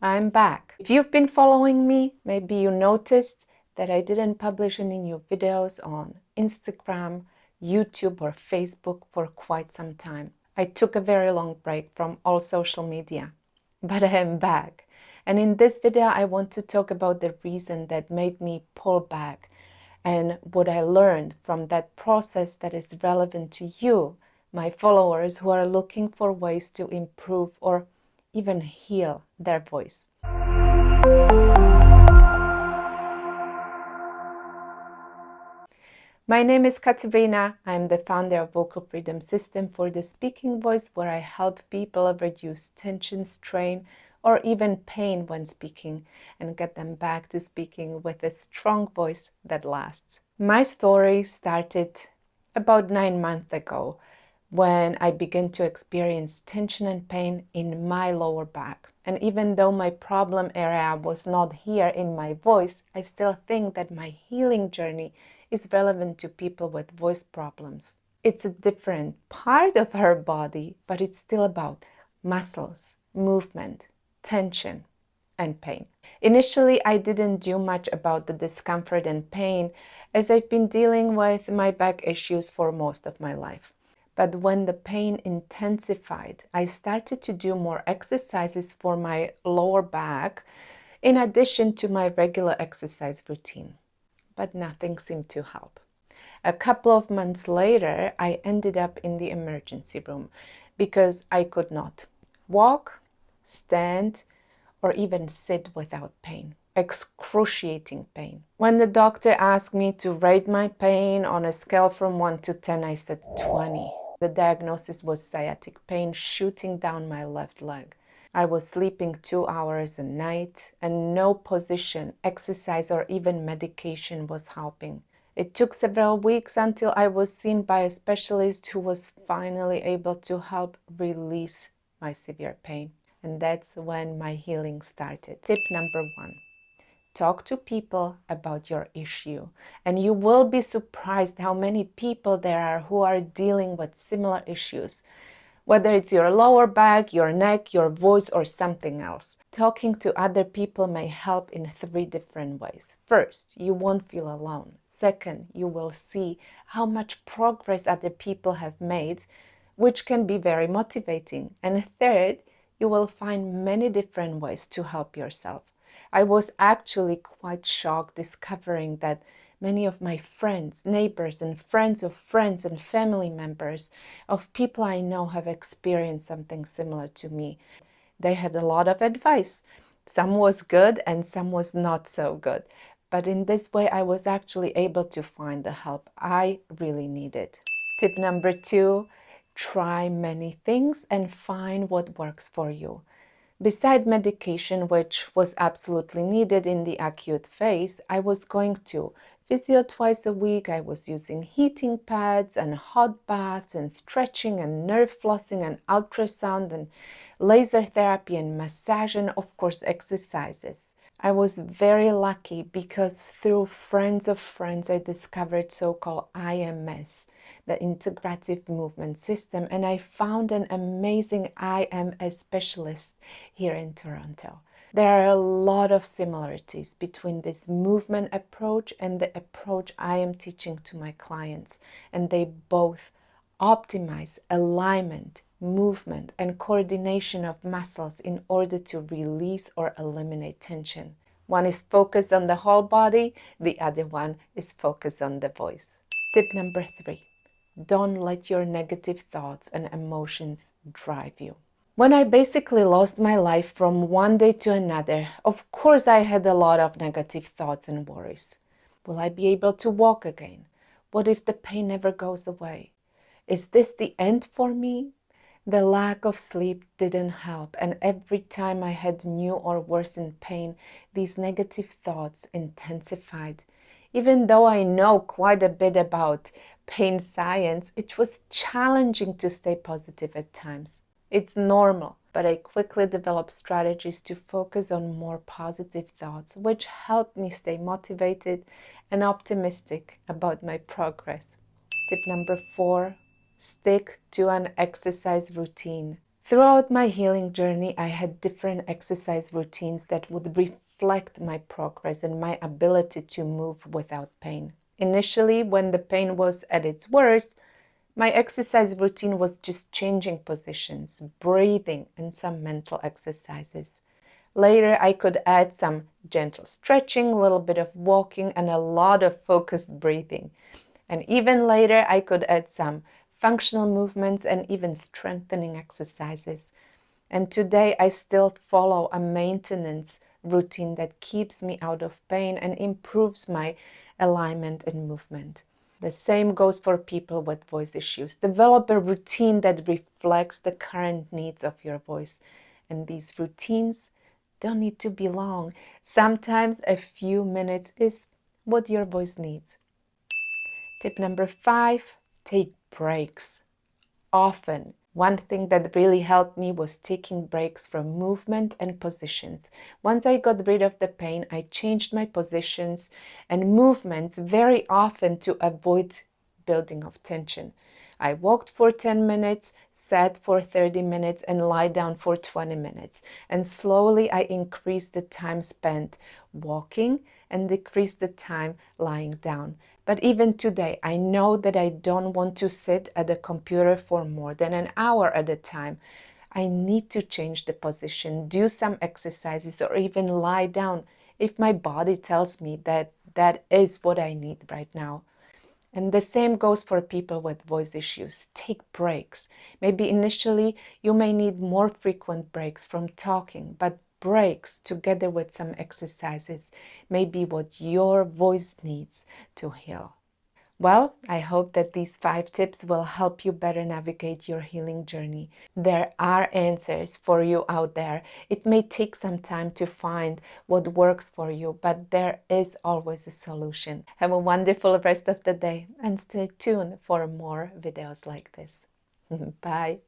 I'm back. If you've been following me, maybe you noticed that I didn't publish any new videos on Instagram, YouTube, or Facebook for quite some time. I took a very long break from all social media, but I am back. And in this video, I want to talk about the reason that made me pull back and what I learned from that process that is relevant to you, my followers who are looking for ways to improve or even heal their voice. My name is Katarina. I'm the founder of Vocal Freedom System for the Speaking Voice, where I help people reduce tension, strain, or even pain when speaking and get them back to speaking with a strong voice that lasts. My story started about 9 months ago when I began to experience tension and pain in my lower back. And even though my problem area was not here in my voice, I still think that my healing journey is relevant to people with voice problems. It's a different part of our body, but it's still about muscles, movement, tension, and pain. Initially, I didn't do much about the discomfort and pain as I've been dealing with my back issues for most of my life. But when the pain intensified, I started to do more exercises for my lower back in addition to my regular exercise routine. But nothing seemed to help. A couple of months later, I ended up in the emergency room because I could not walk, stand, or even sit without pain. Excruciating pain. When the doctor asked me to rate my pain on a scale from 1 to 10, I said 20. The diagnosis was sciatic pain shooting down my left leg. I was sleeping 2 hours a night, and no position, exercise, or even medication was helping. It took several weeks until I was seen by a specialist who was finally able to help release my severe pain. And that's when my healing started. Tip number 1. Talk to people about your issue, and you will be surprised how many people there are who are dealing with similar issues, whether it's your lower back, your neck, your voice, or something else. Talking to other people may help in 3 different ways. First, you won't feel alone. Second, you will see how much progress other people have made, which can be very motivating. And third, you will find many different ways to help yourself. I was actually quite shocked discovering that many of my friends, neighbors, and friends of friends and family members of people I know have experienced something similar to me. They had a lot of advice. Some was good and some was not so good. But in this way, I was actually able to find the help I really needed. Tip number 2, try many things and find what works for you. Beside medication, which was absolutely needed in the acute phase, I was going to physio twice a week. I was using heating pads and hot baths and stretching and nerve flossing and ultrasound and laser therapy and massage and, of course, exercises. I was very lucky because through friends of friends, I discovered so-called IMS, the Integrative Movement System, and I found an amazing IMS specialist here in Toronto. There are a lot of similarities between this movement approach and the approach I am teaching to my clients, and they both optimize alignment, movement, and coordination of muscles in order to release or eliminate tension. One is focused on the whole body, the other one is focused on the voice. Tip number 3, don't let your negative thoughts and emotions drive you. When I basically lost my life from one day to another, of course I had a lot of negative thoughts and worries. Will I be able to walk again? What if the pain never goes away? Is this the end for me? The lack of sleep didn't help, and every time I had new or worsened pain, these negative thoughts intensified. Even though I know quite a bit about pain science, it was challenging to stay positive at times. It's normal, but I quickly developed strategies to focus on more positive thoughts, which helped me stay motivated and optimistic about my progress. Tip number 4, stick to an exercise routine. Throughout my healing journey, I had different exercise routines that would reflect my progress and my ability to move without pain. Initially, when the pain was at its worst, my exercise routine was just changing positions, breathing, and some mental exercises. Later, I could add some gentle stretching, a little bit of walking, and a lot of focused breathing. And even later, I could add some functional movements and even strengthening exercises. And today, I still follow a maintenance routine that keeps me out of pain and improves my alignment and movement. The same goes for people with voice issues. Develop a routine that reflects the current needs of your voice. And these routines don't need to be long. Sometimes a few minutes is what your voice needs. Tip number 5, take breaks often. One thing that really helped me was taking breaks from movement and positions. Once I got rid of the pain, I changed my positions and movements very often to avoid building of tension. I walked for 10 minutes, sat for 30 minutes, and lie down for 20 minutes. And slowly I increased the time spent walking and decreased the time lying down. But even today, I know that I don't want to sit at the computer for more than an hour at a time. I need to change the position, do some exercises, or even lie down if my body tells me that that is what I need right now. And the same goes for people with voice issues. Take breaks. Maybe initially you may need more frequent breaks from talking, but breaks together with some exercises may be what your voice needs to heal. Well, I hope that these 5 tips will help you better navigate your healing journey. There are answers for you out there. It may take some time to find what works for you, but there is always a solution. Have a wonderful rest of the day and stay tuned for more videos like this. Bye.